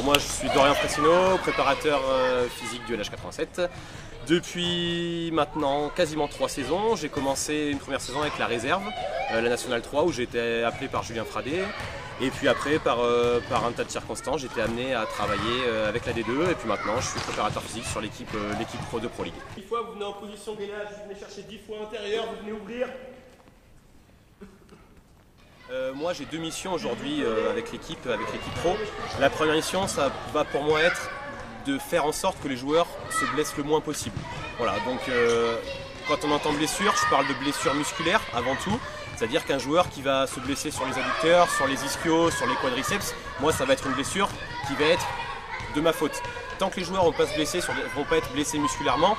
moi je suis Dorian Fressino, préparateur physique du LH87. Depuis maintenant quasiment 3 saisons, j'ai commencé une première saison avec la réserve, la Nationale 3, où j'ai été appelé par Julien Fradet. Et puis après, par un tas de circonstances, j'ai été amené à travailler avec la D2. Et puis maintenant, je suis préparateur physique sur l'équipe Pro de Pro League. 10 fois, vous venez en position gainage, vous venez chercher 10 fois intérieur, vous venez ouvrir. Moi j'ai 2 missions aujourd'hui avec l'équipe pro. La première mission, ça va pour moi être de faire en sorte que les joueurs se blessent le moins possible. Voilà, donc quand on entend blessure, je parle de blessure musculaire avant tout. C'est-à-dire qu'un joueur qui va se blesser sur les adducteurs, sur les ischios, sur les quadriceps, moi ça va être une blessure qui va être de ma faute. Tant que les joueurs ne vont pas être blessés musculairement,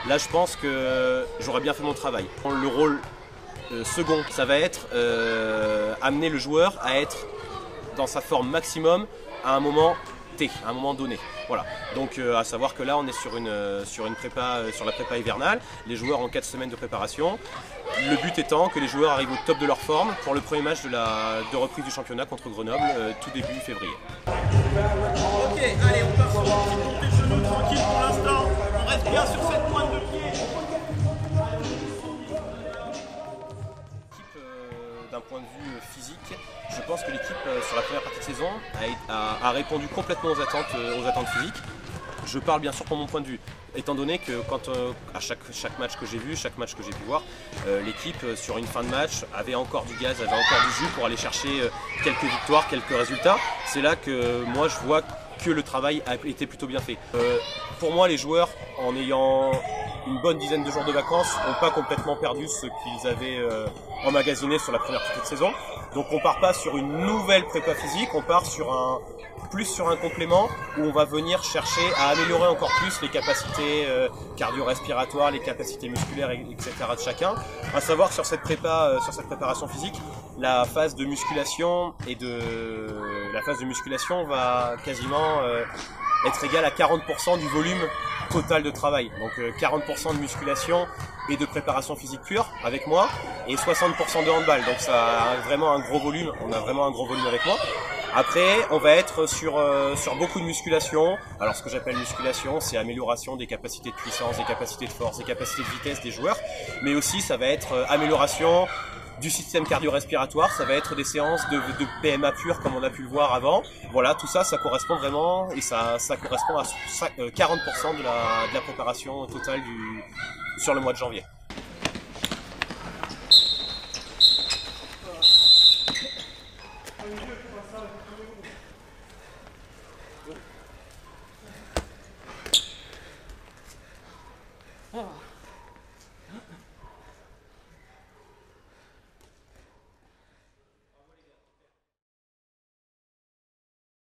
là je pense que j'aurais bien fait mon travail. Le rôle second, ça va être amener le joueur à être dans sa forme maximum à un moment T, à un moment donné. Voilà. Donc à savoir que là on est sur la prépa hivernale, les joueurs ont 4 semaines de préparation. Le but étant que les joueurs arrivent au top de leur forme pour le premier match de reprise du championnat contre Grenoble tout début février. Ok, allez, on part sur une petite montée de genoux tranquille pour l'instant. On reste bien sur cette pointe de pied. D'un point de vue physique, je pense que l'équipe sur la première partie de saison a répondu complètement aux attentes physiques. Je parle bien sûr pour mon point de vue, étant donné que à chaque match que j'ai vu, chaque match que j'ai pu voir, l'équipe sur une fin de match avait encore du gaz, avait encore du jus pour aller chercher quelques victoires, quelques résultats. C'est là que moi je vois que le travail a été plutôt bien fait. Pour moi, les joueurs, en ayant une bonne dizaine de jours de vacances, n'ont pas complètement perdu ce qu'ils avaient emmagasiné sur la première partie de saison. Donc on part pas sur une nouvelle prépa physique, on part plus sur un complément où on va venir chercher à améliorer encore plus les capacités cardio-respiratoires, les capacités musculaires, etc. de chacun. À savoir que sur cette préparation physique, la phase de musculation va quasiment être égale à 40% du volume total de travail. Donc 40% de musculation et de préparation physique pure avec moi et 60% de handball. Donc ça a vraiment un gros volume, on a vraiment un gros volume avec moi. Après, on va être sur beaucoup de musculation. Alors ce que j'appelle musculation, c'est amélioration des capacités de puissance, des capacités de force, des capacités de vitesse des joueurs. Mais aussi, ça va être amélioration du système cardio-respiratoire, ça va être des séances de PMA pure comme on a pu le voir avant. Voilà, tout ça, ça correspond vraiment et ça correspond à 40% de la préparation totale sur le mois de janvier. Oh.